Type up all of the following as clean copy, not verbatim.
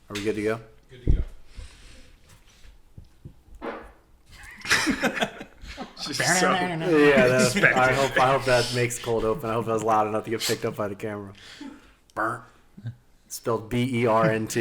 Are we good to go? Good to go. I hope that makes cold open. I hope that was loud enough to get picked up by the camera. Burnt. Spelled Bernt.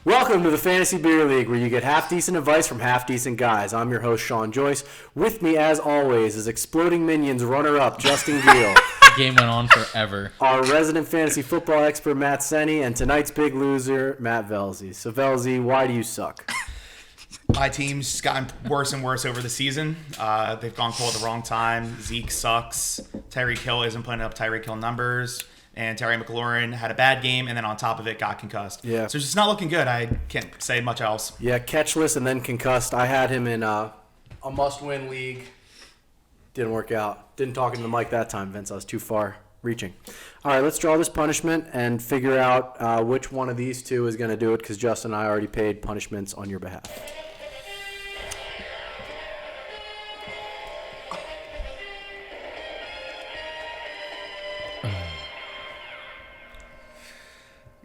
Welcome to the Fantasy Beer League, where you get half-decent advice from half-decent guys. I'm your host, Sean Joyce. With me, as always, is Exploding Minions runner-up, Justin Giel. The game went on forever. Our resident fantasy football expert, Matt Senni, and tonight's big loser, Matt Velzy. So, Velzy, why do you suck? My team's gotten worse and worse over the season. They've gone cold at the wrong time. Zeke sucks. Tyreek Hill isn't putting up Tyreek Hill numbers. And Terry McLaurin had a bad game, and then on top of it, got concussed. Yeah. So it's just not looking good. I can't say much else. Yeah, catchless and then concussed. I had him in a must-win league. Didn't work out. Didn't talk into the mic that time, Vince. I was too far reaching. All right, let's draw this punishment and figure out which one of these two is going to do it, because Justin and I already paid punishments on your behalf.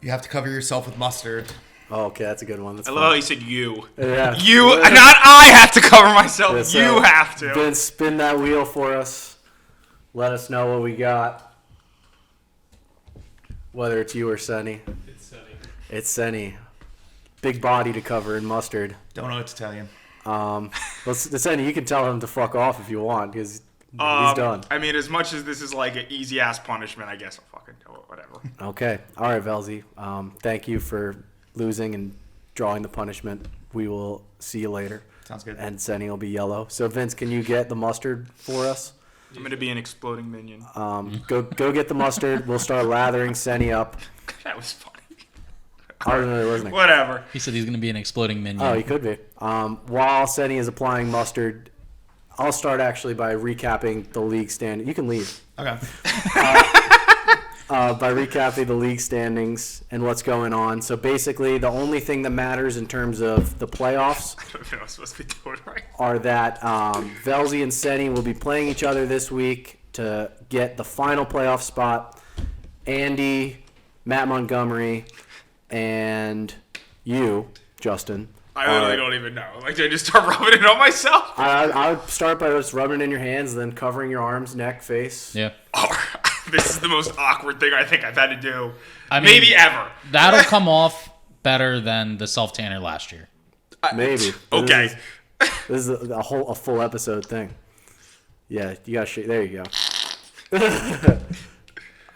You have to cover yourself with mustard. Oh, okay, that's a good one. That's I love how you said you. Yeah. You, not I have to cover myself. Yeah, so you have to. Vince, spin that wheel for us. Let us know what we got. Whether it's you or Senni. It's Senni. It's Senni. Big body to cover in mustard. Don't know what to tell you. Senni, you can tell him to fuck off if you want, because he's done. I mean, as much as this is like an easy-ass punishment, I guess I'll fucking do it. Whatever. Okay. All right, Velzy. Thank you for losing and drawing the punishment. We will see you later. Sounds good. And Senni will be yellow. So, Vince, can you get the mustard for us? I'm going to be an exploding minion. Go get the mustard. We'll start lathering Senni up. That was funny. I don't know, wasn't it? Whatever. He said he's going to be an exploding minion. Oh, he could be. While Senni is applying mustard, I'll start actually by recapping the league standing. You can leave. Okay. By recapping the league standings and what's going on. So basically, the only thing that matters in terms of the playoffs I don't know what I'm supposed to be doing right. are that Velzy and Senni will be playing each other this week to get the final playoff spot. Andy, Matt Montgomery, and you, Justin. I literally don't even know. Like, did I just start rubbing it on myself? I would start by just rubbing it in your hands, then covering your arms, neck, face. Yeah. Oh, this is the most awkward thing I think I've had to do. I mean, maybe ever. That'll come off better than the self-tanner last year. Maybe. Okay. This is a full episode thing. Yeah, you got to there you go.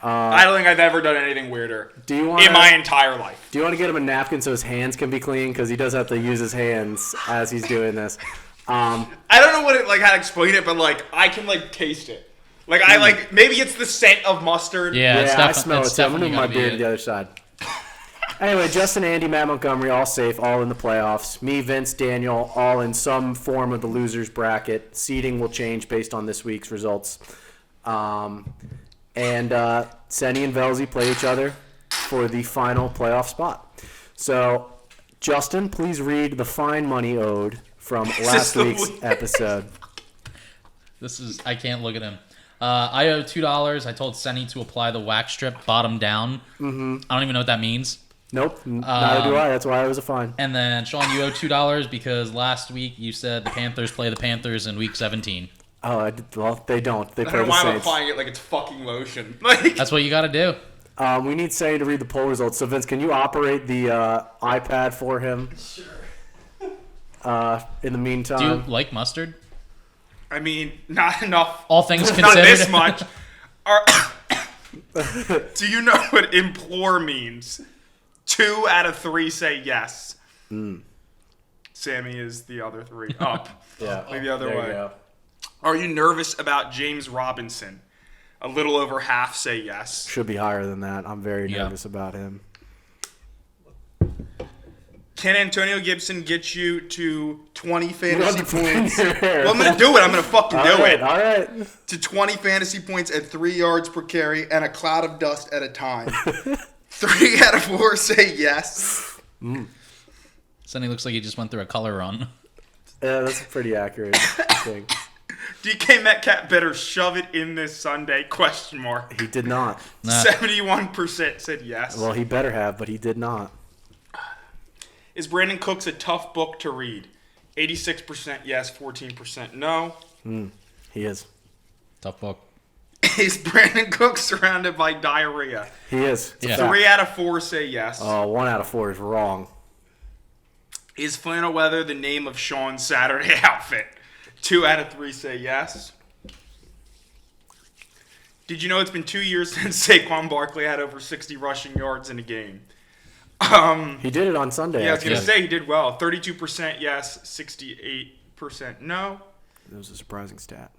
I don't think I've ever done anything weirder in my entire life. Do you want to get him a napkin so his hands can be clean? Because he does have to use his hands as he's doing this. I don't know how to explain it, but like I can like taste it. Like I like maybe it's the scent of mustard. Yeah, I smell it. So I'm gonna move my beard to the other side. Anyway, Justin, Andy, Matt Montgomery, all safe, all in the playoffs. Me, Vince, Daniel, all in some form of the losers bracket. Seeding will change based on this week's results. And Senni and Velzy play each other for the final playoff spot. So, Justin, please read the fine money owed from last week's episode. I can't look at him. I owe $2. I told Senni to apply the wax strip bottom down. Mm-hmm. I don't even know what that means. Nope, neither do I. That's why it was a fine. And then, Sean, you owe $2 because last week you said the Panthers play the Panthers in Week 17. Oh, well, they don't. They I play don't know the why I'm Saints. applying it like it's fucking lotion. Like That's what you got to do. We need Senni to read the poll results. So, Vince, can you operate the iPad for him? Sure. In the meantime. Do you like mustard? I mean, not enough. All things considered. Not this much. Do you know what implore means? 2 out of 3 say yes. Sammy is the other 3. Up. Yeah. Maybe the other there way. You go. Are you nervous about James Robinson? A little over half say yes. Should be higher than that. I'm very nervous about him. Can Antonio Gibson get you to 20 fantasy points? Well, I'm going to do it. I'm going to fucking do it. All right. To 20 fantasy points at 3 yards per carry and a cloud of dust at a time. 3 out of 4 say yes. Senni looks like he just went through a color run. Yeah, that's pretty accurate thing. DK Metcalf better shove it in this Sunday, question mark. He did not. Nah. 71% said yes. Well, he better have, but he did not. Is Brandon Cooks a tough book to read? 86% yes, 14% no. He is. Tough book. Is Brandon Cooks surrounded by diarrhea? He is. It's a Yeah. fact. 3 out of 4 say yes. 1 out of 4 is wrong. Is flannel weather the name of Sean's Saturday outfit? 2 out of 3 say yes. Did you know it's been 2 years since Saquon Barkley had over 60 rushing yards in a game? He did it on Sunday. Yeah, I was going to Yeah. say he did well. 32% yes, 68% no. That was a surprising stat.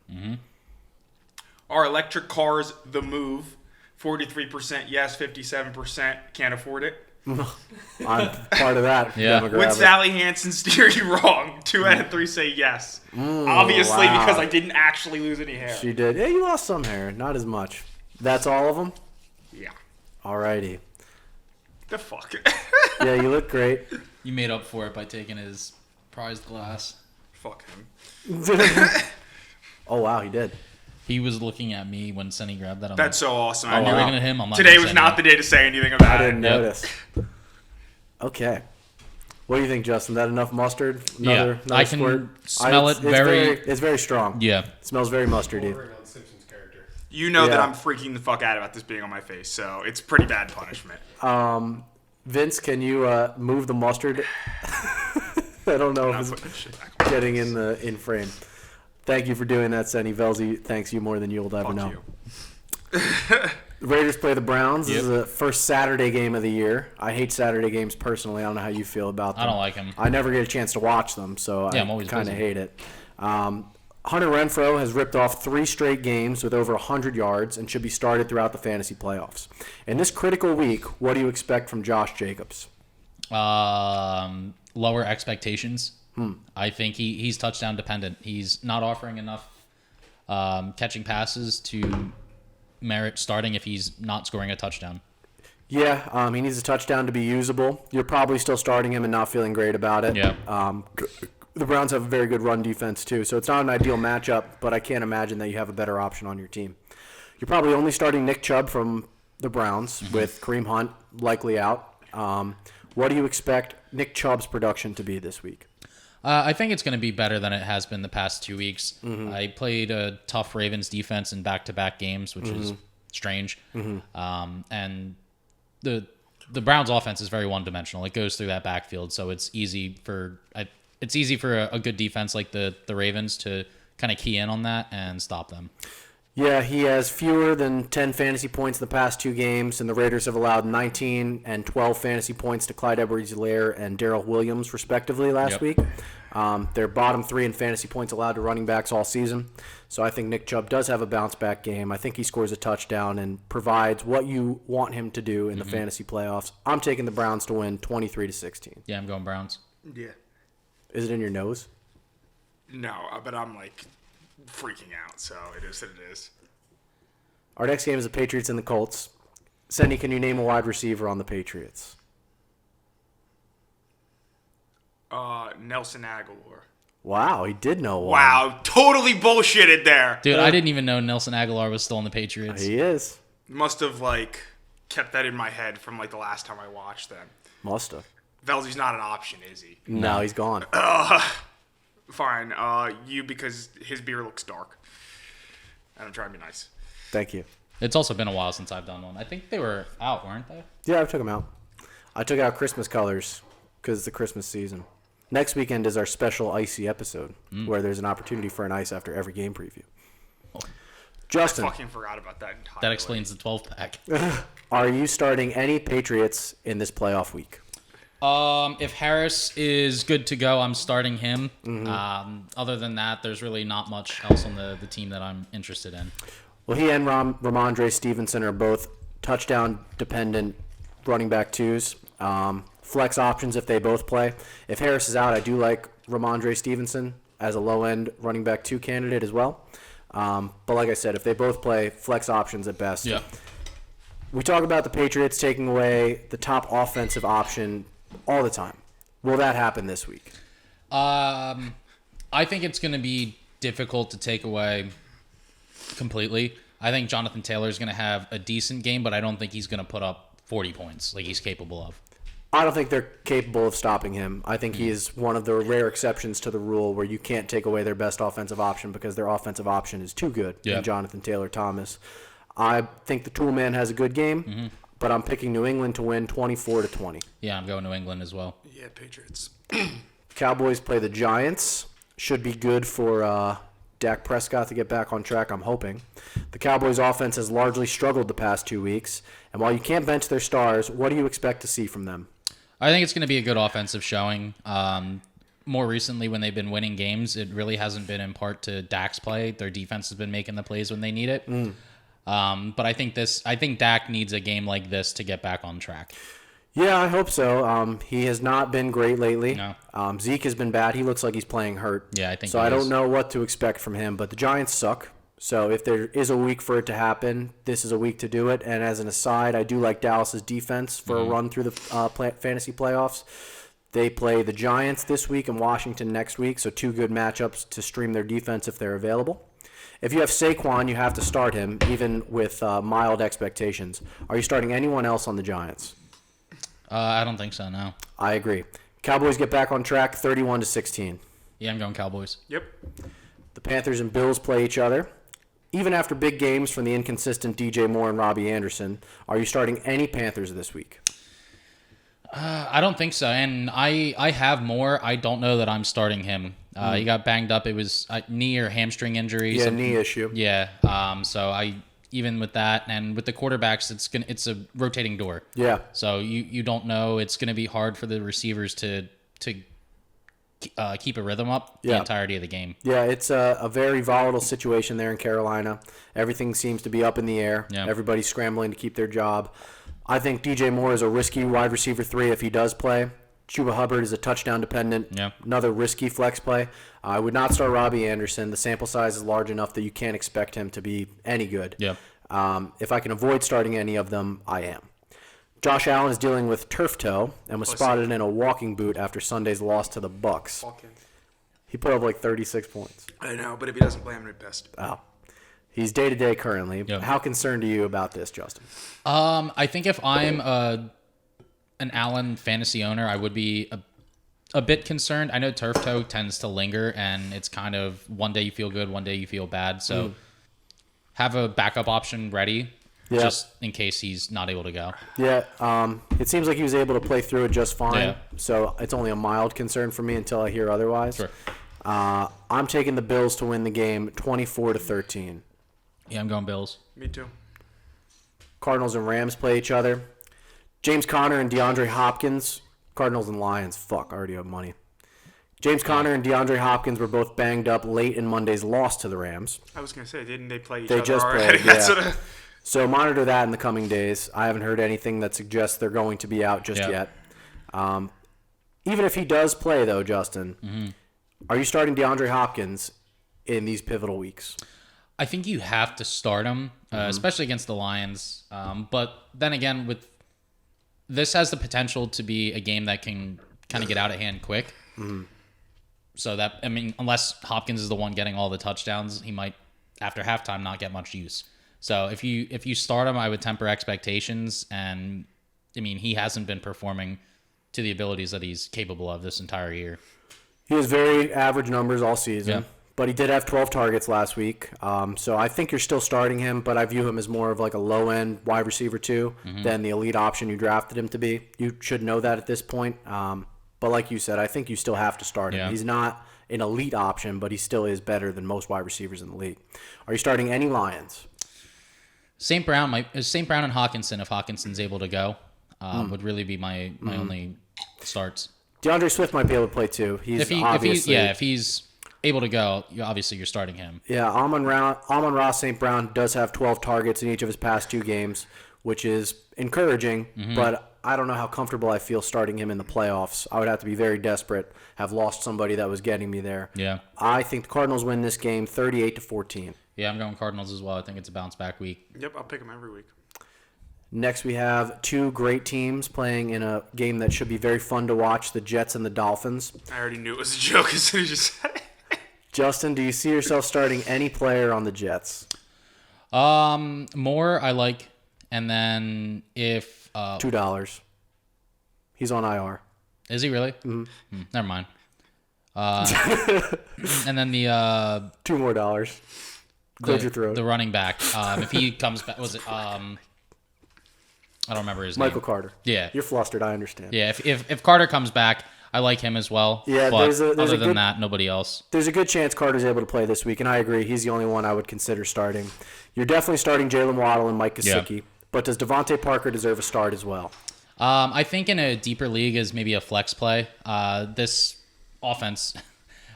Are electric cars the move? 43% yes, 57% can't afford it. I'm part of that Yeah. Would demographic. Sally Hansen steer you wrong? 2 out of 3 say yes. Obviously, wow. because I didn't actually lose any hair. She did. Yeah, you lost some hair. Not as much. That's all of them? Yeah. Alrighty. The fuck? Yeah, you look great. You made up for it by taking his prized glass. Fuck him. Oh, wow, he did. He was looking at me when Senni grabbed that. I'm That's so awesome. I like, knew I'm wow. looking at him. I'm not Today gonna was say not the anything. day to say anything about I it. didn't Yep. notice. Okay. What do you think, Justin? That enough mustard? Yeah, Another I can squirt? smell it's it very- It's very strong. Yeah. It smells very mustardy. Bordering on Simpsons character. You know that Yeah. I'm freaking the fuck out about this being on my face, so it's pretty bad punishment. Vince, can you move the mustard? I don't know I'm if putting it's shit back on. getting in frame. Thank you for doing that, Senni. Velzy thanks you more than you'll ever Fuck know. you. The Raiders play the Browns. This Yep. is the first Saturday game of the year. I hate Saturday games personally. I don't know how you feel about them. I don't like him. I never get a chance to watch them, so Yeah, I'm I always kind of busy. hate it. Hunter Renfro has ripped off 3 straight games with over 100 yards and should be started throughout the fantasy playoffs. In this critical week, what do you expect from Josh Jacobs? Lower expectations. I think he's touchdown dependent. He's not offering enough catching passes to merit starting if he's not scoring a touchdown. Yeah, he needs a touchdown to be usable. You're probably still starting him and not feeling great about it. Yeah. The Browns have a very good run defense, too, so it's not an ideal matchup, but I can't imagine that you have a better option on your team. You're probably only starting Nick Chubb from the Browns with Kareem Hunt likely out. What do you expect Nick Chubb's production to be this week? I think it's going to be better than it has been the past 2 weeks. I played a tough Ravens defense in back-to-back games, which is strange. And the Browns offense is very one-dimensional. It goes through that backfield, so it's easy for a good defense like the Ravens to kind of key in on that and stop them. Yeah, he has fewer than 10 fantasy points in the past 2 games, and the Raiders have allowed 19 and 12 fantasy points to Clyde Edwards-Helaire and Darrell Williams, respectively, last week. They're bottom 3 in fantasy points allowed to running backs all season. So I think Nick Chubb does have a bounce-back game. I think he scores a touchdown and provides what you want him to do in the fantasy playoffs. I'm taking the Browns to win 23-16. Yeah, I'm going Browns. Yeah. Is it in your nose? No, but I'm like freaking out, so it is what it is. Our next game is the Patriots and the Colts. Senni, can you name a wide receiver on the Patriots? Nelson Aguilar. Wow, he did know one. Wow, totally bullshitted there. Dude, I didn't even know Nelson Aguilar was still on the Patriots. He is. Must have kept that in my head from the last time I watched them. Must have. Velzy's not an option, is he? No, he's gone. Fine. You because his beer looks dark. And I'm trying to be nice. Thank you. It's also been a while since I've done one. I think they were out, weren't they? Yeah, I took him out. I took out Christmas colors because it's the Christmas season. Next weekend is our special icy episode where there's an opportunity for an ice after every game preview. Justin, Fucking forgot about that entirely. That explains the 12-pack. are you starting any Patriots in this playoff week? If Harris is good to go, I'm starting him. Other than that, there's really not much else on the team that I'm interested in. Well, he and Ramondre Stevenson are both touchdown-dependent running back 2s. Flex options if they both play. If Harris is out, I do like Ramondre Stevenson as a low-end running back 2 candidate as well. But like I said, if they both play, flex options at best. Yeah. We talk about the Patriots taking away the top offensive option all the time. Will that happen this week? I think it's going to be difficult to take away completely. I think Jonathan Taylor is going to have a decent game, but I don't think he's going to put up 40 points like he's capable of. I don't think they're capable of stopping him. I think he is one of the rare exceptions to the rule where you can't take away their best offensive option because their offensive option is too good in Jonathan Taylor Thomas. I think the tool man has a good game, but I'm picking New England to win 24-20. Yeah, I'm going New England as well. Yeah, Patriots. Cowboys play the Giants. Should be good for Dak Prescott to get back on track, I'm hoping. The Cowboys' offense has largely struggled the past 2 weeks, and while you can't bench their stars, what do you expect to see from them? I think it's going to be a good offensive showing. More recently, when they've been winning games, it really hasn't been in part to Dak's play. Their defense has been making the plays when they need it. But I think Dak needs a game like this to get back on track. Yeah, I hope so. He has not been great lately. No. Zeke has been bad. He looks like he's playing hurt. Yeah, I think so. he I is. don't know what to expect from him, but the Giants suck. So if there is a week for it to happen, this is a week to do it. And as an aside, I do like Dallas's defense for a run through the fantasy playoffs. They play the Giants this week and Washington next week, so 2 good matchups to stream their defense if they're available. If you have Saquon, you have to start him, even with mild expectations. Are you starting anyone else on the Giants? I don't think so, no. I agree. Cowboys get back on track 31-16. Yeah, I'm going Cowboys. Yep. The Panthers and Bills play each other. Even after big games from the inconsistent DJ Moore and Robbie Anderson, are you starting any Panthers this week? I don't think so. And I have Moore. I don't know that I'm starting him. He got banged up. It was a knee or hamstring injury. Yeah, knee issue. Yeah. So even with that and with the quarterbacks, it's a rotating door. Yeah. So you don't know. It's going to be hard for the receivers to keep a rhythm up the entirety of the game. Yeah, it's a very volatile situation there in Carolina. Everything seems to be up in the air. Yeah. Everybody's scrambling to keep their job. I think DJ Moore is a risky wide receiver 3 if he does play. Chuba Hubbard is a touchdown dependent. Yeah. Another risky flex play. I would not start Robbie Anderson. The sample size is large enough that you can't expect him to be any good. Yeah. If I can avoid starting any of them, I am. Josh Allen is dealing with turf toe and was spotted in a walking boot after Sunday's loss to the Bucks. Fucking. He put up like 36 points. I know, but if he doesn't play, I'm going to be pissed. Oh. He's day-to-day currently. Yep. How concerned are you about this, Justin? I think if I'm an Allen fantasy owner, I would be a bit concerned. I know turf toe tends to linger, and it's kind of one day you feel good, one day you feel bad. So have a backup option ready just in case he's not able to go. Yeah, it seems like he was able to play through it just fine. Yeah. So it's only a mild concern for me until I hear otherwise. Sure. I'm taking the Bills to win the game 24-13. Yeah, I'm going Bills. Me too. Cardinals and Rams play each other. James Conner and DeAndre Hopkins. Cardinals and Lions. Fuck, I already have money. James Conner and DeAndre Hopkins were both banged up late in Monday's loss to the Rams. I was going to say, didn't they play each They other just already? played, That's yeah. what So monitor that in the coming days. I haven't heard anything that suggests they're going to be out just yet. Even if he does play, though, Justin, are you starting DeAndre Hopkins in these pivotal weeks? I think you have to start him, especially against the Lions. But then again, with this has the potential to be a game that can kind of get out of hand quick. So that, I mean, unless Hopkins is the one getting all the touchdowns, he might, after halftime, not get much use. So if you start him, I would temper expectations. And, I mean, he hasn't been performing to the abilities that he's capable of this entire year. He has very average numbers all season. Yeah. But he did have 12 targets last week. So I think you're still starting him, but I view him as more of like a low-end wide receiver too than the elite option you drafted him to be. You should know that at this point. But like you said, I think you still have to start him. Yeah. He's not an elite option, but he still is better than most wide receivers in the league. Are you starting any Lions? St. Brown and Hawkinson, if Hawkinson's able to go, would really be my only starts. DeAndre Swift might be able to play too. If he's able to go, obviously you're starting him. Yeah, Amon-Ra St. Brown does have 12 targets in each of his past 2 games, which is encouraging, but I don't know how comfortable I feel starting him in the playoffs. I would have to be very desperate, have lost somebody that was getting me there. Yeah. I think the Cardinals win this game 38-14. Yeah, I'm going Cardinals as well. I think it's a bounce back week. Yep, I'll pick him every week. Next, we have 2 great teams playing in a game that should be very fun to watch, the Jets and the Dolphins. I already knew it was a joke as soon as you said it. Justin, do you see yourself starting any player on the Jets? More I like, and then if $2. He's on IR. is he really? Mm-hmm. Never mind. And then the $2 more. Close your throat. the running back. If he comes back, was it I don't remember his Michael name. Carter. Yeah. You're flustered. I understand. Yeah. If Carter comes back, I like him as well. Yeah, but there's a other than good- that, nobody else. There's a good chance Carter's able to play this week, and I agree. He's the only one I would consider starting. You're definitely starting Jalen Waddle and Mike Gesicki, but does Devontae Parker deserve a start as well? I think in a deeper league is maybe a flex play. This offense,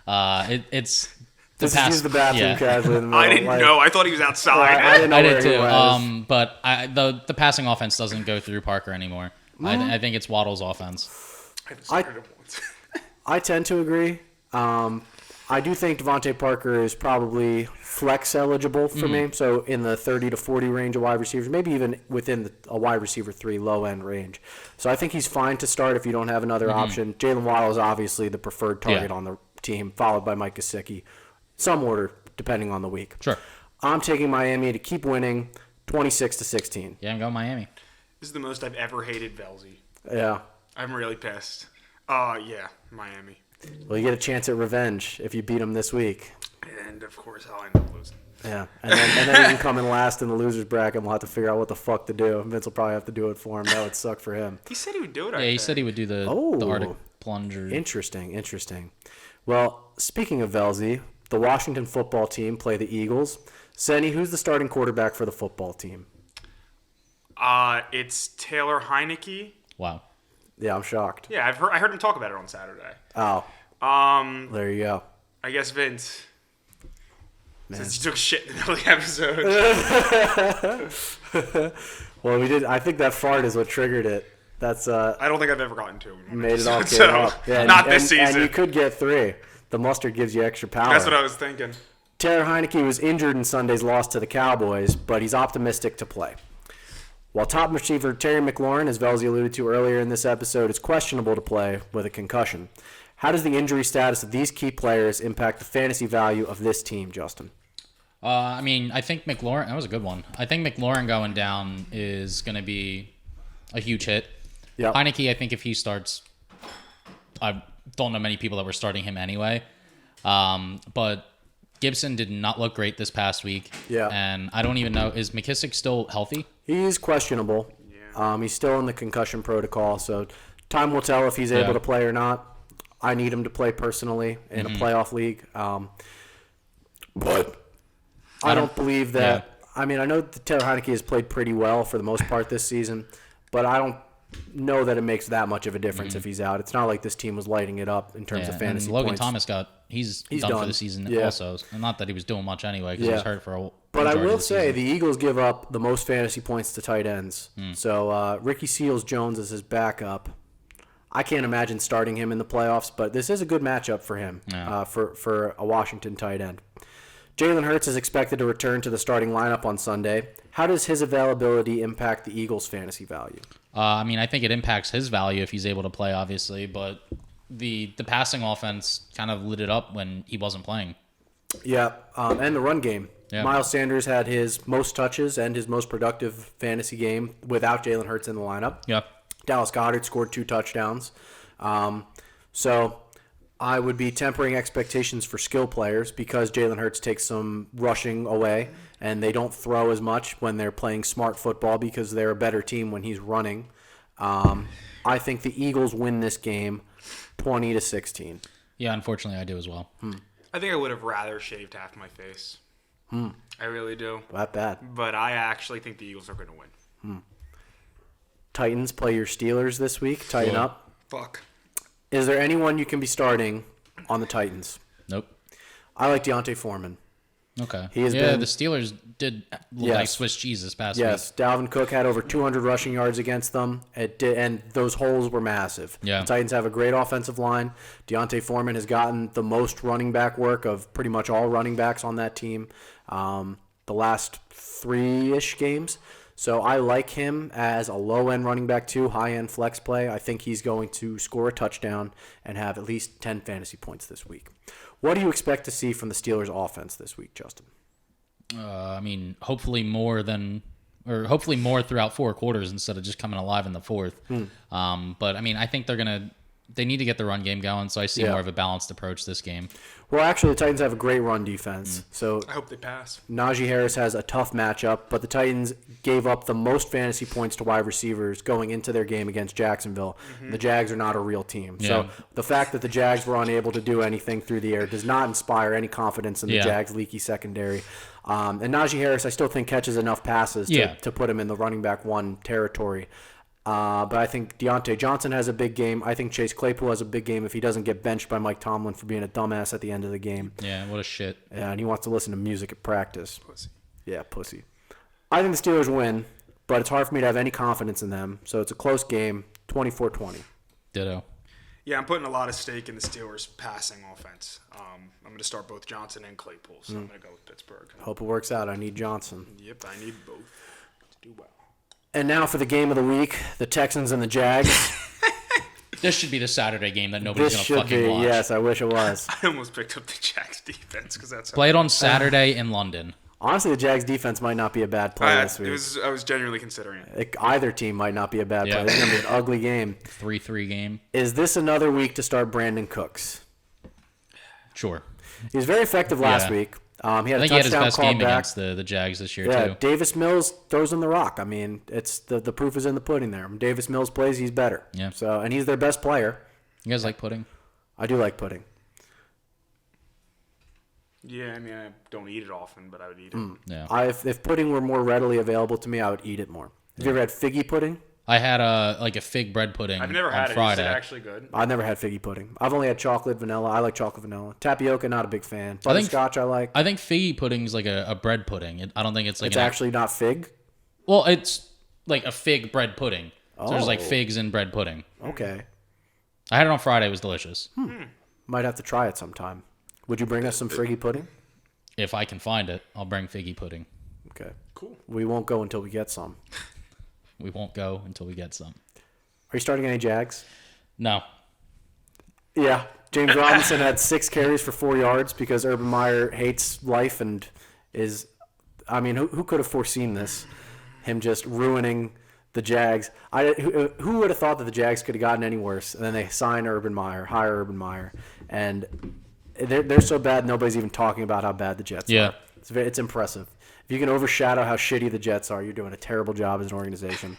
it's the This is use the bathroom casually in the middle. I didn't know. I thought he was outside. I didn't know I where did he too. was. But the passing offense doesn't go through Parker anymore. I think it's Waddle's offense. I tend to agree. I do think Devontae Parker is probably flex eligible for me. So in the 30 to 40 range of wide receivers, maybe even within a wide receiver 3 low end range. So I think he's fine to start if you don't have another option. Jalen Waddle is obviously the preferred target on the team, followed by Mike Gesicki. Some order depending on the week. Sure. I'm taking Miami to keep winning 26-16. Yeah, I'm going Miami. This is the most I've ever hated Velzy. Yeah. I'm really pissed. Yeah, Miami. Well, you get a chance at revenge if you beat them this week. And of course, I'll end up losing. Yeah, and then he can come in last in the losers bracket, and we'll have to figure out what the fuck to do. Vince will probably have to do it for him. That would suck for him. He said he would do it. Yeah, he said he would do the Arctic plunger. Interesting. Well, speaking of Velzy, the Washington football team play the Eagles. Senni, who's the starting quarterback for the football team? It's Taylor Heineke. Wow. Yeah, I'm shocked. Yeah, I heard him talk about it on Saturday. Oh, there you go. I guess Vince. Man. Since you took shit in the middle of the episode. Well, we did. I think that fart is what triggered it. That's I don't think I've ever gotten two. In one made it all episode, came up. Yeah, not this season. And you could get 3. The mustard gives you extra power. That's what I was thinking. Taylor Heineke was injured in Sunday's loss to the Cowboys, but he's optimistic to play. While top receiver Terry McLaurin, as Velzy alluded to earlier in this episode, is questionable to play with a concussion. How does the injury status of these key players impact the fantasy value of this team, Justin? I mean, I think McLaurin, that was a good one. I think McLaurin going down is going to be a huge hit. Yep. Heineke, I think if he starts, I don't know many people that were starting him anyway. But Gibson did not look great this past week. Yeah. And I don't even know, is McKissick still healthy? He's questionable. Yeah. He's still in the concussion protocol, so time will tell if he's able to play or not. I need him to play personally in a playoff league. But I don't believe that. Yeah. I mean, I know that Taylor Heineke has played pretty well for the most part this season, but I don't know that it makes that much of a difference if he's out. It's not like this team was lighting it up in terms of fantasy and Logan points. Thomas he's done for the season also. And not that he was doing much anyway because he was hurt for a But I majority will of the say season. the Eagles give up the most fantasy points to tight ends. So Ricky Seals-Jones is his backup. I can't imagine starting him in the playoffs, but this is a good matchup for him, for a Washington tight end. Jalen Hurts is expected to return to the starting lineup on Sunday. How does his availability impact the Eagles' fantasy value? I mean, I think it impacts his value if he's able to play, obviously, but the passing offense kind of lit it up when he wasn't playing. Yeah, and the run game. Yeah. Miles Sanders had his most touches and his most productive fantasy game without Jalen Hurts in the lineup. Yeah. Dallas Goedert scored 2 touchdowns. So I would be tempering expectations for skill players because Jalen Hurts takes some rushing away, and they don't throw as much when they're playing smart football because they're a better team when he's running. I think the Eagles win this game 20-16. Yeah, unfortunately, I do as well. I think I would have rather shaved half my face. I really do. That bad. But I actually think the Eagles are going to win. Titans play your Steelers this week. Tighten up. Fuck. Is there anyone you can be starting on the Titans? Nope. I like Deontay Foreman. Okay. He has the been- Steelers did look like Swiss cheese this past Yes, Dalvin Cook had over 200 rushing yards against them, and those holes were massive. Yeah. The Titans have a great offensive line. Deontay Foreman has gotten the most running back work of pretty much all running backs on that team the last 3-ish games. So I like him as a low-end running back too, high-end flex play. I think he's going to score a touchdown and have at least 10 fantasy points this week. What do you expect to see from the Steelers offense this week, Justin? I mean, hopefully more throughout 4 quarters instead of just coming alive in the fourth. But I mean, I think they need to get the run game going, so I see more of a balanced approach this game. Well, actually, the Titans have a great run defense. So I hope they pass. Najee Harris has a tough matchup, but the Titans gave up the most fantasy points to wide receivers going into their game against Jacksonville. The Jags are not a real team. Yeah. So the fact that the Jags were unable to do anything through the air does not inspire any confidence in the Jags' leaky secondary. And Najee Harris, I still think, catches enough passes to put him in the running back 1 territory. But I think Deontay Johnson has a big game. I think Chase Claypool has a big game if he doesn't get benched by Mike Tomlin for being a dumbass at the end of the game. Yeah, what a shit. Yeah, and he wants to listen to music at practice. Pussy. Yeah, pussy. I think the Steelers win, but it's hard for me to have any confidence in them. So it's a close game, 24-20. Ditto. Yeah, I'm putting a lot of stake in the Steelers' passing offense. I'm going to start both Johnson and Claypool, so I'm going to go with Pittsburgh. Hope it works out. I need Johnson. Yep, I need both to do well. And now for the game of the week, the Texans and the Jags. This should be the Saturday game that nobody's This going to should fucking be, watch. yes, I wish it was. I almost picked up the Jags defense because that's Play it on Saturday in London. Honestly, the Jags defense might not be a bad play this week. I was genuinely considering it. Either team might not be a bad play. It's going to be an ugly game. 3-3 game. Is this another week to start Brandon Cooks? Sure. He was very effective last week. He had I a think he had his touchdown best call game back. against the Jags this year, too. Davis Mills throws him the rock. I mean, it's the proof is in the pudding there. When Davis Mills plays, he's better. Yeah. So, and he's their best player. You guys like pudding? I do like pudding. Yeah, I mean, I don't eat it often, but I would eat it. Yeah. If pudding were more readily available to me, I would eat it more. Have you ever had figgy pudding? I had a fig bread pudding I've never on had it. Friday. Is it actually good? I've never had figgy pudding. I've only had chocolate vanilla. I like chocolate vanilla. Tapioca, not a big fan. Butterscotch, I like. I think figgy pudding is like a bread pudding. I don't think it's like It's actually not fig? Well, it's like a fig bread pudding. So there's like Oh. figs in bread pudding. Okay. I had it on Friday. It was delicious. Might have to try it sometime. Would you bring us some figgy pudding? If I can find it, I'll bring figgy pudding. Okay. Cool. We won't go until we get some. We won't go until we get some. Are you starting any Jags? No. Yeah. James Robinson had 6 carries for 4 yards because Urban Meyer hates life and is... I mean, who could have foreseen this? Him just ruining the Jags. Who would have thought that the Jags could have gotten any worse? And then they sign Urban Meyer, hire Urban Meyer. And they're so bad, nobody's even talking about how bad the Jets are. It's impressive. If you can overshadow how shitty the Jets are, you're doing a terrible job as an organization.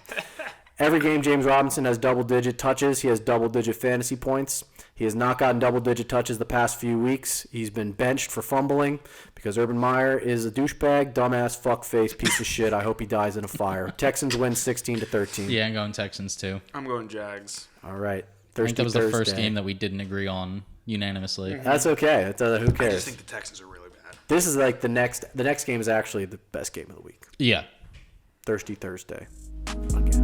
Every game, James Robinson has double-digit touches. He has double-digit fantasy points. He has not gotten double-digit touches the past few weeks. He's been benched for fumbling because Urban Meyer is a douchebag, dumbass, fuckface, piece of shit. I hope he dies in a fire. Texans win 16-13. Yeah, I'm going Texans too. I'm going Jags. All right. I think that was the first Thursday. game that we didn't agree on unanimously. That's okay. Who I cares? just think the Texans are really bad. This is like the next game is actually the best game of the week. Yeah. Thirsty Thursday. Okay.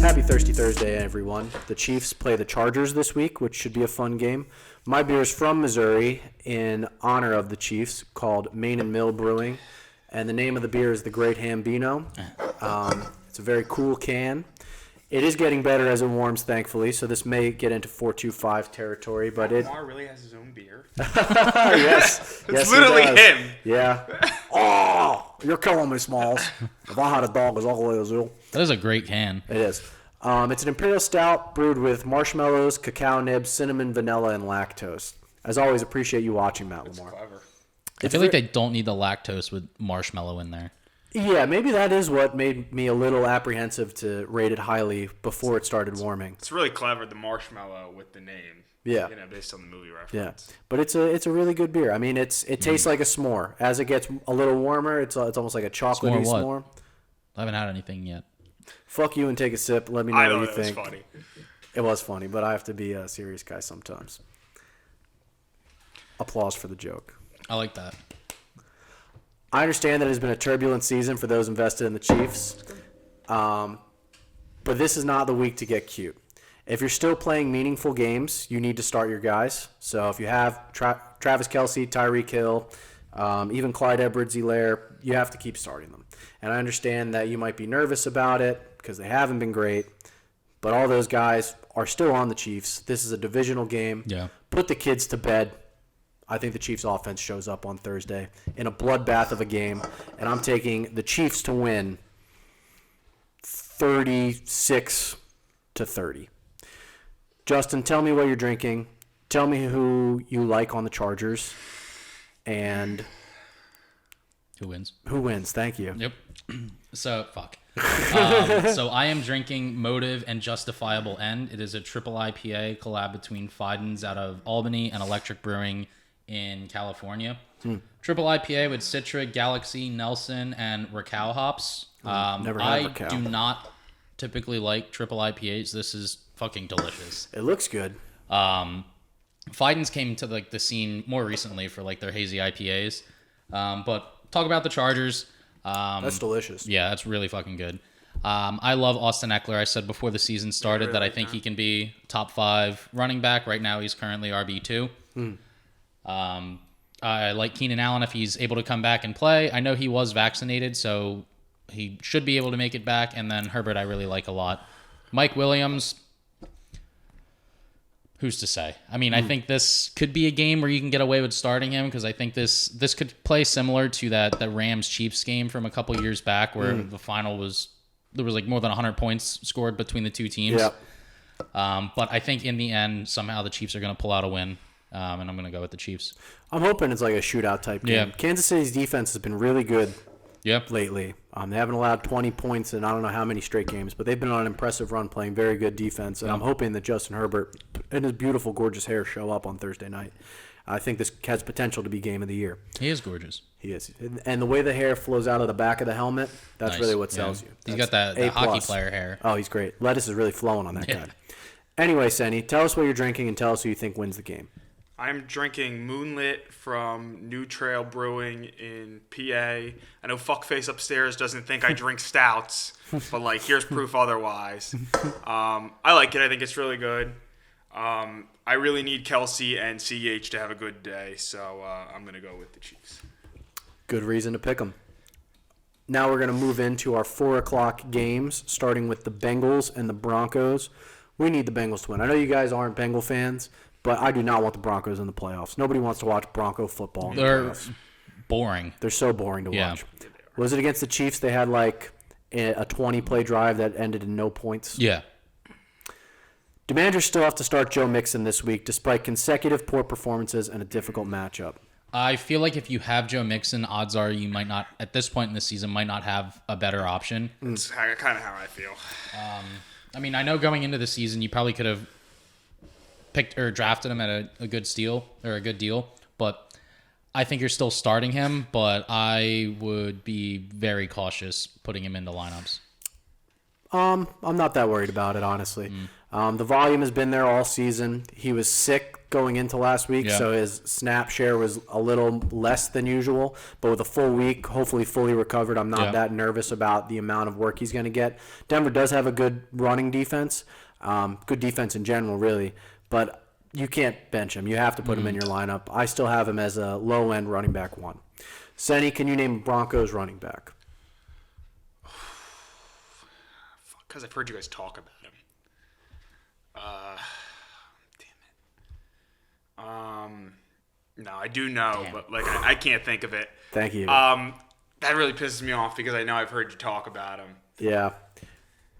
Happy Thirsty Thursday, everyone. The Chiefs play the Chargers this week, which should be a fun game. My beer is from Missouri in honor of the Chiefs, called Main and Mill Brewing. And the name of the beer is the Great Hambino. It's a very cool can. It is getting better as it warms, thankfully, so this may get into 4.25 territory, but it... Lamar really has his own beer. yes. It's he literally does. him. Yeah. Oh, you're killing me, Smalls. If I had a dog as ugly as you. That is a great can. It is. It's an imperial stout brewed with marshmallows, cacao nibs, cinnamon, vanilla, and lactose. As always, appreciate you watching, Matt Lamar. Clever. I feel like they don't need the lactose with marshmallow in there. Yeah, maybe that is what made me a little apprehensive to rate it highly before it started warming. It's really clever, the marshmallow with the name. Yeah. You know, based on the movie Yeah, reference. but it's a really good beer. I mean, it tastes like a s'more. As it gets a little warmer, it's almost like a chocolatey S'more s'more. what? I haven't had anything yet. Fuck you and take a sip. Let me know I what know you that was think. funny. It was funny, but I have to be a serious guy sometimes. Applause for the joke. I like that. I understand that it has been a turbulent season for those invested in the Chiefs, but this is not the week to get cute. If you're still playing meaningful games, you need to start your guys. So if you have Travis Kelce, Tyreek Hill, even Clyde Edwards-Helaire, you have to keep starting them. And I understand that you might be nervous about it because they haven't been great. But all those guys are still on the Chiefs. This is a divisional game. Yeah. Put the kids to bed. I think the Chiefs offense shows up on Thursday in a bloodbath of a game. And I'm taking the Chiefs to win 36-30. Justin, tell me what you're drinking. Tell me who you like on the Chargers. And Who wins? who wins. Thank you. Yep. So, fuck. So I am drinking Motive and Justifiable End. It is a triple IPA collab between Fidens out of Albany and Electric Brewing in California. Triple IPA with Citra, Galaxy, Nelson, and Raquel hops. Never had Raquel. I do not typically like triple IPAs. This is fucking delicious. It looks good. Fidens came to like the scene more recently for like their hazy IPAs. But talk about the Chargers. That's delicious. Yeah, that's really fucking good. I love Austin Eckler. I said before the season started that I think he can be top 5 running back. Right now, he's currently RB2. I like Keenan Allen if he's able to come back and play. I know he was vaccinated, so he should be able to make it back. And then Herbert, I really like a lot. Mike Williams, who's to say? I mean, I think this could be a game where you can get away with starting him because I think this could play similar to that Rams-Chiefs game from a couple years back where the final was there was like more than 100 points scored between the two teams. Yep. But I think in the end, somehow the Chiefs are going to pull out a win, and I'm going to go with the Chiefs. I'm hoping it's like a shootout type game. Yeah. Kansas City's defense has been really good Yep. lately. They haven't allowed 20 points in I don't know how many straight games, but they've been on an impressive run playing very good defense. And I'm hoping that Justin Herbert and his beautiful, gorgeous hair show up on Thursday night. I think this has potential to be game of the year. He is gorgeous. He is. And the way the hair flows out of the back of the helmet, that's Nice. really what Yeah. sells you. He's That's got that A+. hockey player hair. Oh, he's great. Lettuce is really flowing on that Yeah. guy. Anyway, Senni, tell us what you're drinking and tell us who you think wins the game. I'm drinking Moonlit from New Trail Brewing in PA. I know fuckface upstairs doesn't think I drink stouts, but like here's proof otherwise. I like it. I think it's really good. I really need Kelsey and CH to have a good day, so I'm gonna go with the Chiefs. Good reason to pick them. Now we're going to move into our 4 o'clock games, starting with the Bengals and the Broncos. We need the Bengals to win. I know you guys aren't Bengal fans, but I do not want the Broncos in the playoffs. Nobody wants to watch Bronco football in the They're playoffs. boring. They're so boring to Yeah. watch. Was it against the Chiefs? They had like a 20-play drive that ended in no points. Yeah. Commanders still have to start Joe Mixon this week, despite consecutive poor performances and a difficult matchup. I feel like if you have Joe Mixon, odds are you might not, at this point in the season, might not have a better option. That's kind of how I feel. I mean, I know going into the season, you probably could have picked or drafted him at a good steal or a good deal, but I think you're still starting him, but I would be very cautious putting him into lineups. I'm not that worried about it, honestly. The volume has been there all season. He was sick going into last week, Yeah. so his snap share was a little less than usual. But with a full week, hopefully fully recovered, I'm not Yeah. that nervous about the amount of work he's going to get. Denver does have a good running defense, good defense in general, really. But you can't bench him. You have to put him in your lineup. I still have him as a low-end running back 1. Senni, can you name Broncos running back? Because I've heard you guys talk about him. Damn it. No, I do know, but like I can't think of it. Thank you. That really pisses me off because I know I've heard you talk about him. Yeah.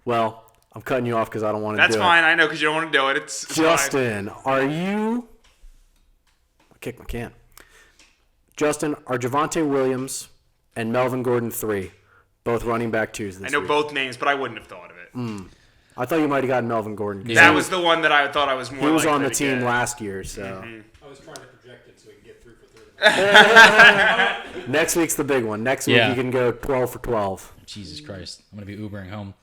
Well, I'm cutting you off because I don't want to That's do fine. I know because you don't want to do it. It's fine. Justin, are you... I kicked my can. Justin, are Javonte Williams and Melvin Gordon 3 both running back 2s this I know week? both names, but I wouldn't have thought of it. I thought you might have gotten Melvin Gordon. 'cause That was the one that I thought I was more. he was on likely the to team get. last year, so... I was trying to project it so we can get 3 for 30. Next week's the big one. Next week Yeah. you can go 12 for 12. Jesus Christ. I'm going to be Ubering home.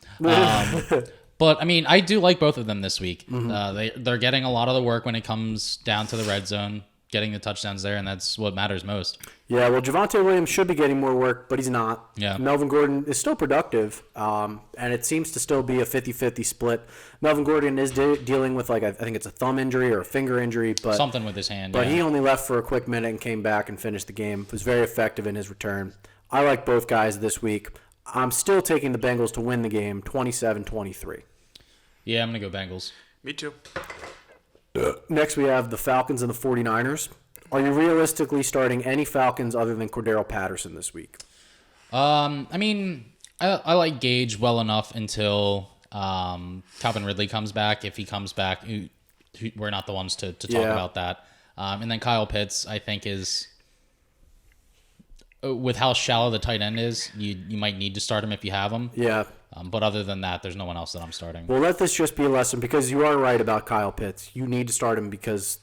But, I mean, I do like both of them this week. They're getting a lot of the work when it comes down to the red zone, getting the touchdowns there, and that's what matters most. Yeah, well, Javonte Williams should be getting more work, but he's not. Yeah. Melvin Gordon is still productive, and it seems to still be a 50-50 split. Melvin Gordon is dealing with, like, I think it's a thumb injury or a finger injury, but Something with his hand. But yeah. he only left for a quick minute and came back and finished the game. Was very effective in his return. I like both guys this week. I'm still taking the Bengals to win the game 27-23. Yeah, I'm going to go Bengals. Me too. Next, we have the Falcons and the 49ers. Are you realistically starting any Falcons other than Cordero Patterson this week? I mean, I like Gage well enough until Calvin Ridley comes back. If he comes back, we're not the ones to talk about that. And then Kyle Pitts, I think, is with how shallow the tight end is, you might need to start him if you have him. Yeah. But other than that, there's no one else that I'm starting. Well, let this just be a lesson, because you are right about Kyle Pitts. You need to start him because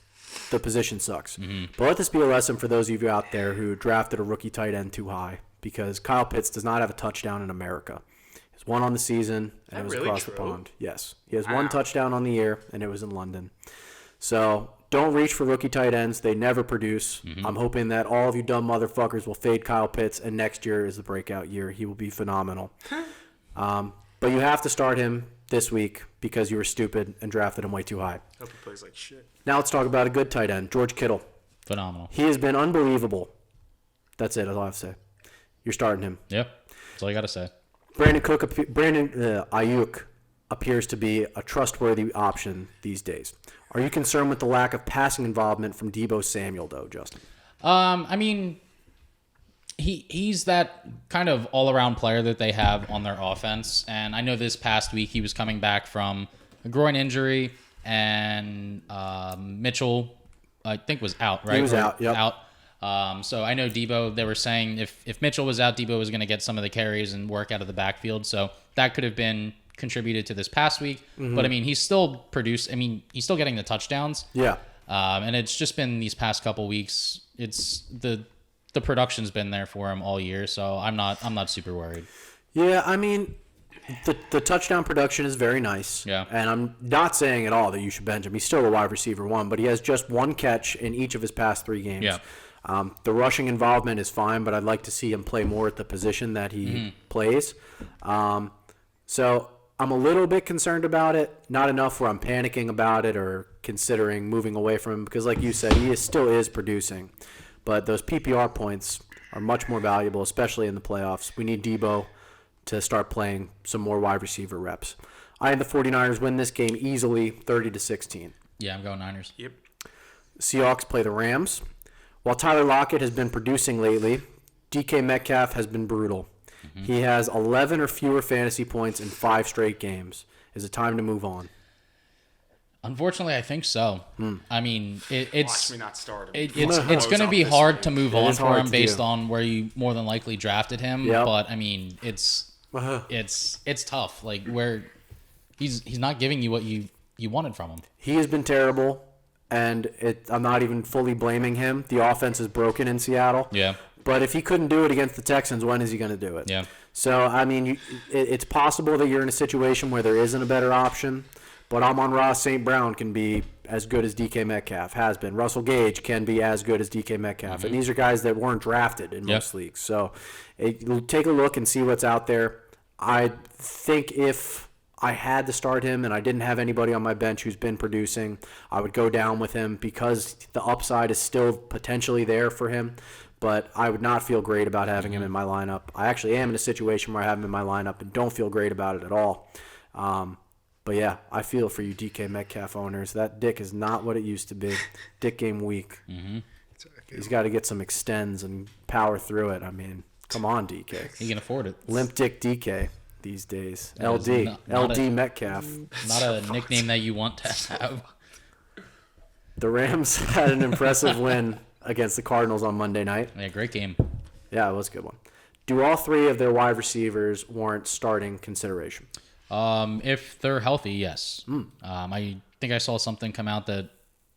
the position sucks. Mm-hmm. But let this be a lesson for those of you out there who drafted a rookie tight end too high, because Kyle Pitts does not have a touchdown in America. He has one on the season, and it was really across true? the pond. Yes. He has one touchdown on the year, and it was in London. So don't reach for rookie tight ends. They never produce. Mm-hmm. I'm hoping that all of you dumb motherfuckers will fade Kyle Pitts, and next year is the breakout year. He will be phenomenal. But you have to start him this week because you were stupid and drafted him way too high. Hope he plays like shit. Now let's talk about a good tight end, George Kittle. Phenomenal. He has been unbelievable. That's it. That's all I have to say. You're starting him. Yep. That's all you got to say. Brandon Ayuk appears to be a trustworthy option these days. Are you concerned with the lack of passing involvement from Deebo Samuel, though, Justin? I mean, he's that kind of all-around player that they have on their offense. And I know this past week he was coming back from a groin injury, and Mitchell, I think, was out, right? He was out, yep. Out. So I know Deebo, they were saying if Mitchell was out, Deebo was going to get some of the carries and work out of the backfield. So that could have been contributed to this past week. Mm-hmm. But, I mean, he's still he's still getting the touchdowns. Yeah. And it's just been these past couple weeks. It's the production's been there for him all year, so I'm not super worried. Yeah, I mean, the touchdown production is very nice. Yeah. And I'm not saying at all that you should bench him. He's still a wide receiver one, but he has just one catch in each of his past 3 games. Yeah. The rushing involvement is fine, but I'd like to see him play more at the position that he plays. So I'm a little bit concerned about it. Not enough where I'm panicking about it or considering moving away from him, because like you said, he still is producing. But those PPR points are much more valuable, especially in the playoffs. We need Deebo to start playing some more wide receiver reps. I had the 49ers win this game easily, 30-16. Yeah, I'm going Niners. Yep. Seahawks play the Rams. While Tyler Lockett has been producing lately, DK Metcalf has been brutal. Mm-hmm. He has 11 or fewer fantasy points in 5 straight games. Is it time to move on? Unfortunately, I think so. I mean, it's Watch me not start him. it's going to be hard to move on is for hard him to based do. on where you more than likely drafted him. Yep. But I mean, it's tough. Like where he's not giving you what you wanted from him. He has been terrible, and I'm not even fully blaming him. The offense is broken in Seattle. Yeah. But if he couldn't do it against the Texans, when is he going to do it? Yeah. So, I mean, it's possible that you're in a situation where there isn't a better option, but Amon-Ra St. Brown can be as good as DK Metcalf, has been. Russell Gage can be as good as DK Metcalf. And these are guys that weren't drafted in most leagues. So, take a look and see what's out there. I think if I had to start him and I didn't have anybody on my bench who's been producing, I would go down with him because the upside is still potentially there for him. But I would not feel great about having him in my lineup. I actually am in a situation where I have him in my lineup and don't feel great about it at all. But yeah, I feel for you DK Metcalf owners. That dick is not what it used to be. Dick game week. Mm-hmm. He's got to get some extends and power through it. I mean, come on, DK. He can afford it. Limp Dick DK these days. That is LD. not LD a- Metcalf. Not a nickname that you want to have. The Rams had an impressive win against the Cardinals on Monday night. Yeah, great game. Yeah, it was a good one. Do all 3 of their wide receivers warrant starting consideration? If they're healthy, yes. I think I saw something come out that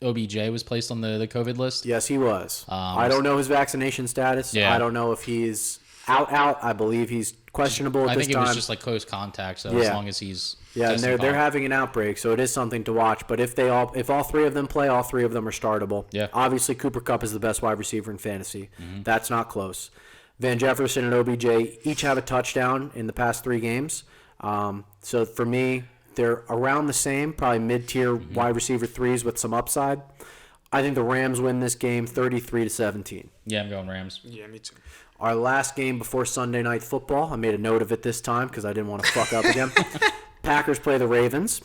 OBJ was placed on the COVID list. Yes, he was. I don't know his vaccination status. Yeah. I don't know if he's out. I believe he's questionable at I this think it time. was just like close contact, so as Yeah. long as he's Yeah, and testing they're fine. having an outbreak, so it is something to watch. But if all 3 of them play, all 3 of them are startable. Yeah. Obviously, Cooper Kupp is the best wide receiver in fantasy. Mm-hmm. That's not close. Van Jefferson and OBJ each have a touchdown in the past 3 games. So for me, they're around the same, probably mid-tier Mm-hmm. wide receiver 3s with some upside. I think the Rams win this game 33-17. Yeah, I'm going Rams. Yeah, me too. Our last game before Sunday Night Football, I made a note of it this time because I didn't want to fuck up again. Packers play the Ravens.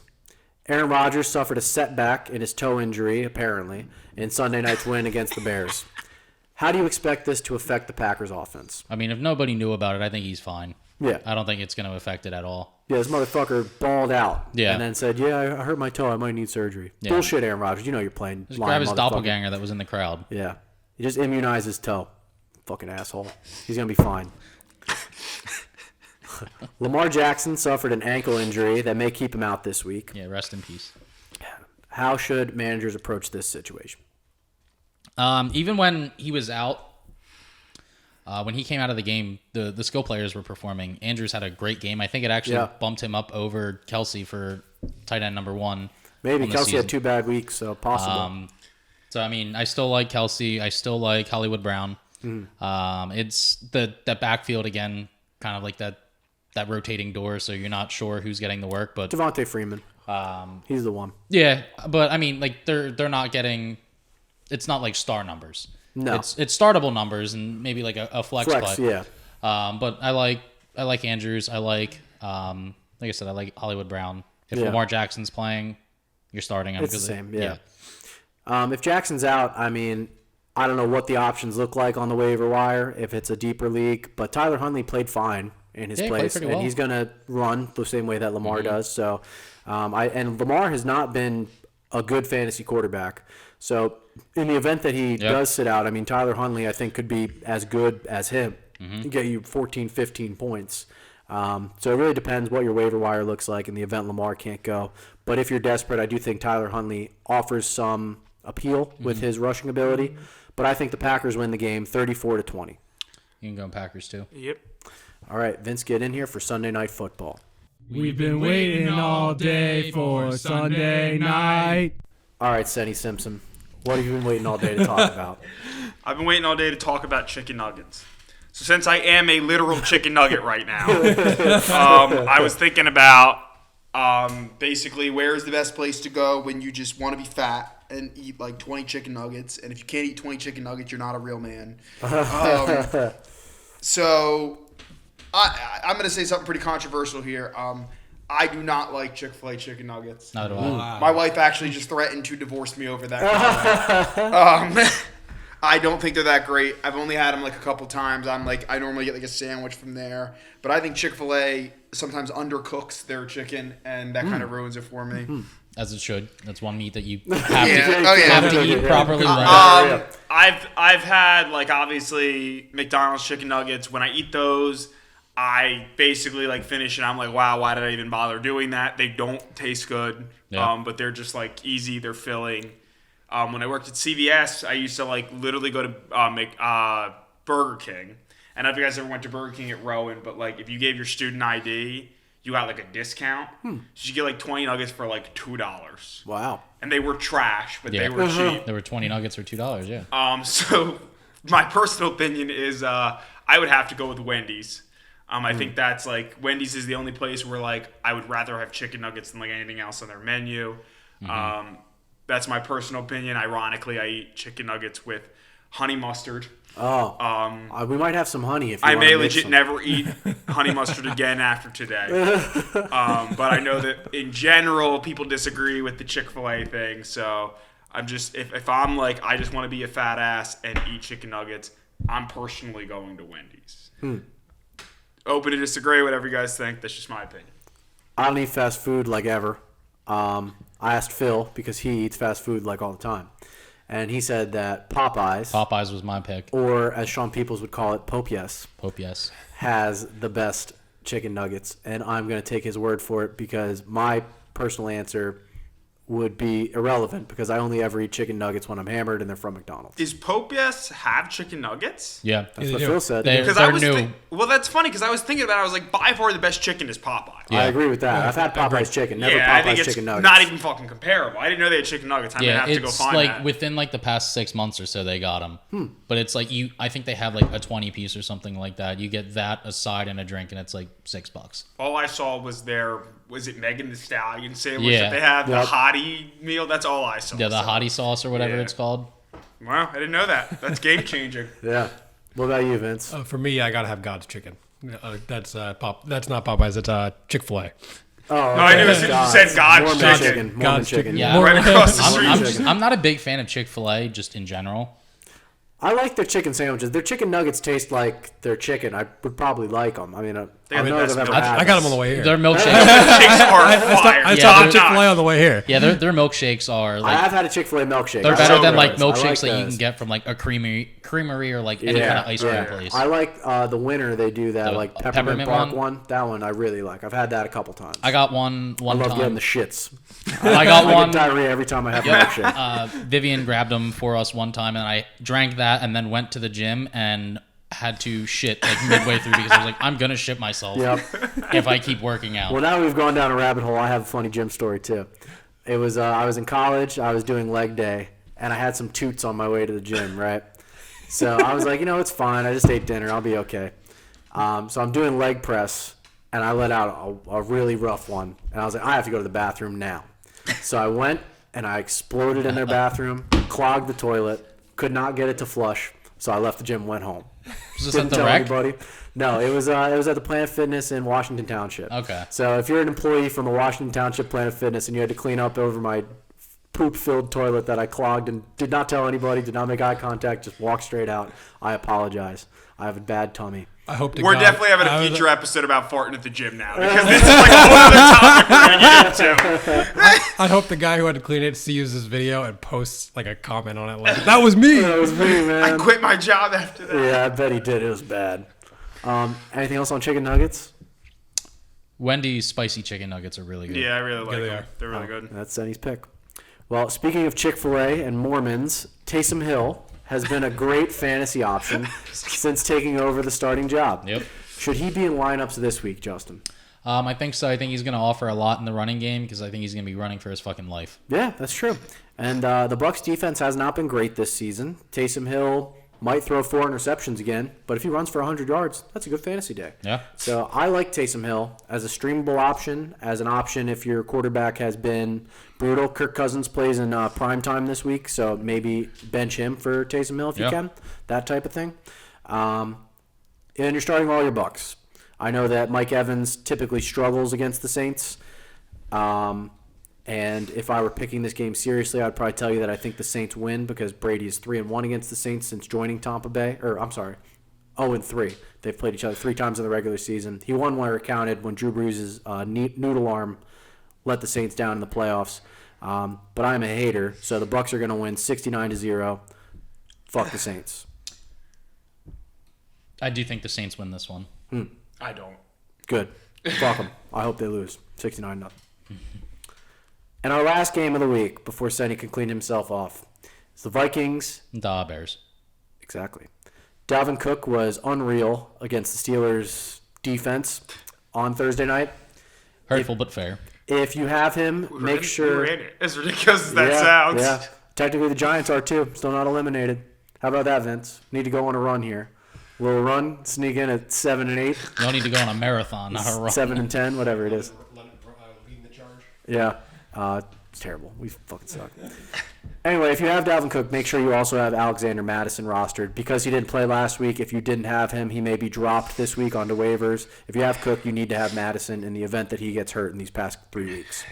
Aaron Rodgers suffered a setback in his toe injury, apparently, in Sunday night's win against the Bears. How do you expect this to affect the Packers' offense? I mean, if nobody knew about it, I think he's fine. Yeah. I don't think it's going to affect it at all. Yeah, this motherfucker balled out. Yeah. And then said, I hurt my toe. I might need surgery. Yeah. Bullshit, Aaron Rodgers. You know you're playing. Just lying grab his motherfucker. doppelganger that was in the crowd. Yeah. He just immunized his toe. Fucking asshole. He's going to be fine. Lamar Jackson suffered an ankle injury that may keep him out this week. Yeah, rest in peace. How should managers approach this situation? Even when he was out, when he came out of the game, the skill players were performing. Andrews had a great game. I think it actually bumped him up over Kelsey for tight end number 1. Maybe on the Kelsey season. had 2 bad weeks, so possible. So, I mean, I still like Kelsey. I still like Hollywood Brown. It's that backfield again, kind of like that rotating door, so you're not sure who's getting the work. But Devontae Freeman. He's the one. yeah, but I mean, like they're not getting. It's not like star numbers. No. It's startable numbers and maybe like a flex Flex, play. yeah. But I like Andrews. I like I said, I like Hollywood Brown. If Yeah. Lamar Jackson's playing, you're starting him. It's the same, yeah. If Jackson's out, I mean, I don't know what the options look like on the waiver wire if it's a deeper league, but Tyler Huntley played fine in his Yeah, he played place, pretty and well. he's going to run the same way that Lamar does. So, and Lamar has not been a good fantasy quarterback. So, in the event that he does sit out, I mean, Tyler Huntley, I think, could be as good as him, get you 14, 15 points. So it really depends what your waiver wire looks like in the event Lamar can't go. But if you're desperate, I do think Tyler Huntley offers some appeal with his rushing ability. But I think the Packers win the game 34-20. You can go Packers too. Yep. All right, Vince, get in here for Sunday Night Football. We've been waiting all day for Sunday night. All right, Senni Simpson, what have you been waiting all day to talk about? I've been waiting all day to talk about chicken nuggets. So since I am a literal chicken nugget right now, I was thinking about basically where is the best place to go when you just want to be fat and eat like 20 chicken nuggets. And if you can't eat 20 chicken nuggets, you're not a real man. So I'm going to say something pretty controversial here. I do not like Chick-fil-A chicken nuggets. Not at all. My wife actually just threatened to divorce me over that comment. I don't think they're that great. I've only had them like a couple times. I normally get like a sandwich from there. But I think Chick-fil-A sometimes undercooks their chicken, and that kind of ruins it for me. As it should. That's one meat that you Yeah. have to eat properly. Right. I've had like obviously McDonald's chicken nuggets. When I eat those, I basically like finish and I'm like, wow, why did I even bother doing that? They don't taste good, but they're just like easy. They're filling. When I worked at CVS, I used to like literally go to make Burger King. And I don't know if you guys ever went to Burger King at Rowan, but like if you gave your student ID, you got like a discount. So you get like 20 nuggets for like $2. Wow. And they were trash, but Yeah. they were cheap. There were 20 nuggets for $2, yeah. So my personal opinion is I would have to go with Wendy's. I think that's like Wendy's is the only place where like I would rather have chicken nuggets than like anything else on their menu. That's my personal opinion. Ironically, I eat chicken nuggets with honey mustard. Oh. We might have some honey if you I want may to make legit some. never eat honey mustard again after today. But I know that in general people disagree with the Chick-fil-A thing. So I'm just if I'm like I just want to be a fat ass and eat chicken nuggets, I'm personally going to Wendy's. Open to disagree, whatever you guys think. That's just my opinion. I don't eat fast food like ever. I asked Phil because he eats fast food like all the time. And he said that Popeyes was my pick. or as Sean Peoples would call it, Pope Yes, Yes. has the best chicken nuggets. And I'm going to take his word for it because my personal answer would be irrelevant because I only ever eat chicken nuggets when I'm hammered and they're from McDonald's. Does Pope Yes have chicken nuggets? Yeah. That's they what do. Phil said. They- Because They're I was new. well, that's funny because I was thinking about it. I was like, by far the best chicken is Popeye. I agree with that. I've had Popeye's chicken, never Yeah, I think Popeye's it's chicken nuggets. not even fucking comparable. I didn't know they had chicken nuggets. I'm gonna Yeah, have to go it's find like that. within like the past 6 months or so they got them. But it's like I think they have like a 20 piece or something like that. You get that, a side, and a drink, and it's like $6. All I saw was their was it Megan the Stallion sandwich Yeah. that they have? Yep. The hottie meal? That's all I saw. Yeah, the So, hottie sauce or whatever Yeah. it's called. Wow, I didn't know that. That's game changing. Yeah. What about you, Vince? For me, I gotta have God's chicken. That's That's not Popeyes. It's Chick-fil-A. Oh, No, I knew you said God's Mormon chicken. chicken. Mormon God's chicken. chicken. Yeah. Right across the I'm, street. I'm not a big fan of Chick-fil-A just in general. I like their chicken sandwiches. Their chicken nuggets taste like their chicken. I would probably like them. I mean, I They don't have the know if best I've ever milk. had I got them on the way here. Their milkshakes, Chicks are fire. I Yeah, stopped they're- at Chick-fil-A on the way here. yeah, their milkshakes are I like have had a Chick-fil-A milkshake. they're I better like than like those. I milkshakes that you those. can get from like a creamery or like any kind of ice cream place. I like the winter they do that The like peppermint peppermint bark one? one. That one I really like. I've had that a couple times. I got one I love getting time. the shits. I got I one. get diarrhea every time I have a milkshake. Vivian grabbed them for us one time, and I drank that, and then went to the gym and had to shit like midway through because I was like, I'm gonna shit myself Yep. if I keep working out. Well, now we've gone down a rabbit hole. I have a funny gym story too. It was I was in college. I was doing leg day, and I had some toots on my way to the gym. Right, so I was like, it's fine. I just ate dinner. I'll be okay. So I'm doing leg press, and I let out a really rough one, and I was like, I have to go to the bathroom now. So I went and I exploded in their bathroom, clogged the toilet, could not get it to flush. So I left the gym, went home. Was this Didn't at the tell rec? anybody. No, it was at the Planet Fitness in Washington Township. Okay. So if you're an employee from the Washington Township Planet Fitness and you had to clean up over my poop-filled toilet that I clogged and did not tell anybody, did not make eye contact, just walked straight out, I apologize. I have a bad tummy. I hope to We're God- definitely having I a was- future episode about farting at the gym now because this is like a whole other topic we're gonna get into. I hope the guy who had to clean it sees this video and posts like a comment on it like, that was me. That was me, man. I quit my job after that. Yeah, I bet he did. It was bad. Anything else on chicken nuggets? Wendy's spicy chicken nuggets are really good. Yeah, I really like they them. are. They're really good. That's Senni's pick. Well, speaking of Chick-fil-A and Mormons, Taysom Hill has been a great fantasy option since taking over the starting job. Yep. Should he be in lineups this week, Justin? I think so. I think he's going to offer a lot in the running game because I think he's going to be running for his fucking life. Yeah, that's true. And the Bucs defense has not been great this season. Taysom Hill might throw 4 interceptions again, but if he runs for 100 yards, that's a good fantasy day. Yeah. So I like Taysom Hill as a streamable option, as an option if your quarterback has been brutal. Kirk Cousins plays in prime time this week, so maybe bench him for Taysom Hill if you Yeah. can, that type of thing. And you're starting all your Bucs. I know that Mike Evans typically struggles against the Saints. And if I were picking this game seriously, I'd probably tell you that I think the Saints win because Brady is 3-1 against the Saints since joining Tampa Bay. Or, I'm sorry, 0-3. They've played each other 3 times in the regular season. He won where it counted when Drew Brees' noodle arm let the Saints down in the playoffs. But I'm a hater, so the Bucs are going to win 69-0. Fuck the Saints. I do think the Saints win this one. I don't. Good. Fuck them. I hope they lose 69-0. And our last game of the week, before Senni can clean himself off, is the Vikings. Da Bears. Exactly. Dalvin Cook was unreal against the Steelers' defense on Thursday night. Hurtful but fair. If you have him, make Who sure. ran it? As ridiculous as that Yeah, sounds. yeah. Technically, the Giants are too. Still not eliminated. How about that, Vince? Need to go on a run here. Little run, sneak in at 7-8, You don't need to go on a marathon, not a run. 7-10, whatever it is. Leading the charge. Yeah, it's terrible. We fucking suck. Anyway, if you have Dalvin Cook, make sure you also have Alexander Madison rostered. Because he didn't play last week, if you didn't have him, he may be dropped this week onto waivers. If you have Cook, you need to have Madison in the event that he gets hurt in these past 3 weeks.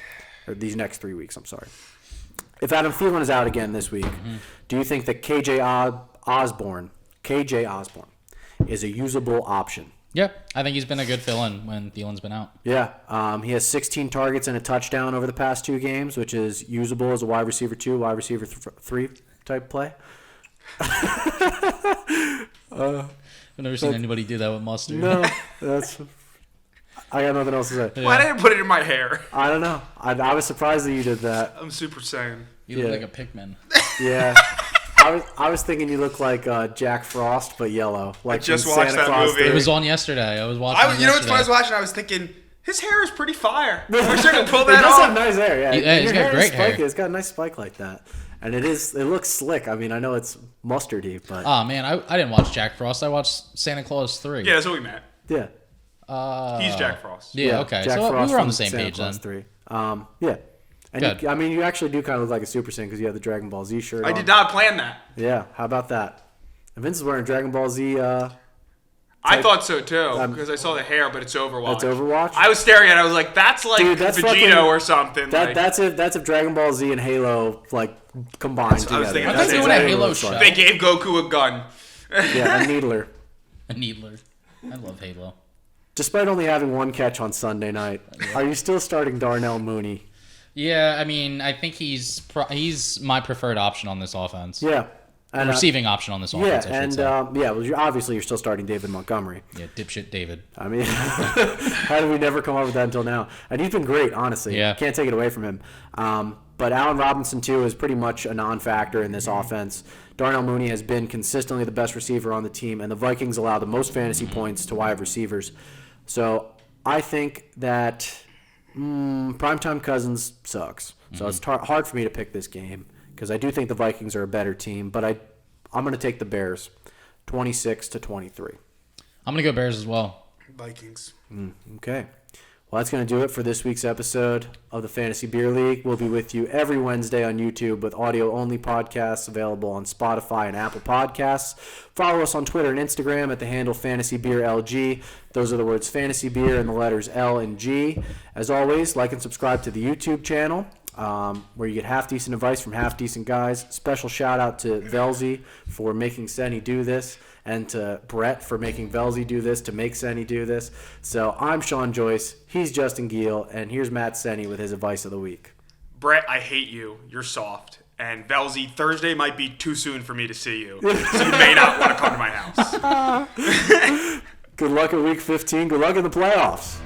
Or these next 3 weeks, I'm sorry. If Adam Thielen is out again this week, do you think that KJ Osborne, is a usable option? Yeah, I think he's been a good fill-in when Thielen's been out. Yeah, he has 16 targets and a touchdown over the past 2 games, which is usable as a wide receiver 2, wide receiver 3 type play. I've never seen anybody do that with mustard. No, I got nothing else to say. Why didn't I put it in my hair? I don't know. I was surprised that you did that. I'm Super Saiyan. You look Yeah. like a Pikmin. Yeah. I was thinking you look like Jack Frost, but yellow. Like just from watched Santa that Claus movie. 3. It was on yesterday. I was watching it You know what's funny? I was yesterday. watching. I was thinking his hair is pretty fire. We should have pulled It that does have off. nice hair, yeah. Yeah, And he's your got great is spiky. hair. It's got a nice spike like that. And it looks slick. I mean, I know it's mustardy, but Oh, man, I didn't watch Jack Frost. I watched Santa Claus 3. Yeah, that's what we meant. yeah. He's Jack Frost. Yeah, okay. Jack So Frost we were on from the same Santa page Claus then. 3. Yeah. And Good. I mean, you actually do kind of look like a Super Saiyan because you have the Dragon Ball Z shirt I on. did not plan that. Yeah, how about that? And Vince is wearing Dragon Ball Z. I thought so too because I saw the hair, but it's Overwatch. That's Overwatch? I was staring at it. I was like, that's like Dude, that's Vegito fucking- or something. like, That's if Dragon Ball Z and Halo like combined That's what I was together. thinking. Aren't That's they doing exactly a Halo what it show? looks they gave Goku a gun. Yeah, a needler. A Needler. I love Halo. Despite only having one catch on Sunday night, are you still starting Darnell Mooney? Yeah, I mean, I think he's my preferred option on this offense. Yeah. And, Receiving option on this yeah, offense, I should and say. well, obviously you're still starting David Montgomery. Yeah, dipshit David. I mean, how did we never come up with that until now? And he's been great, honestly. Yeah. Can't take it away from him. But Allen Robinson, too, is pretty much a non-factor in this offense. Darnell Mooney has been consistently the best receiver on the team, and the Vikings allow the most fantasy points to wide receivers. So I think that Primetime Cousins sucks. So it's hard for me to pick this game because I do think the Vikings are a better team, but I'm going to take the Bears 26-23. I'm going to go Bears as well. Vikings. Okay. Well, that's going to do it for this week's episode of the Fantasy Beer League. We'll be with you every Wednesday on YouTube with audio-only podcasts available on Spotify and Apple Podcasts. Follow us on Twitter and Instagram at the handle FantasyBeerLG. Those are the words Fantasy Beer and the letters L and G. As always, like and subscribe to the YouTube channel where you get half-decent advice from half-decent guys. Special shout-out to Velzy for making Senni do this, and to Brett for making Velzy do this to make Senni do this. So I'm Sean Joyce, he's Justin Giel, and here's Matt Senni with his advice of the week. Brett, I hate you. You're soft. And Velzy, Thursday might be too soon for me to see you. So you may not want to come to my house. Good luck at week 15. Good luck in the playoffs.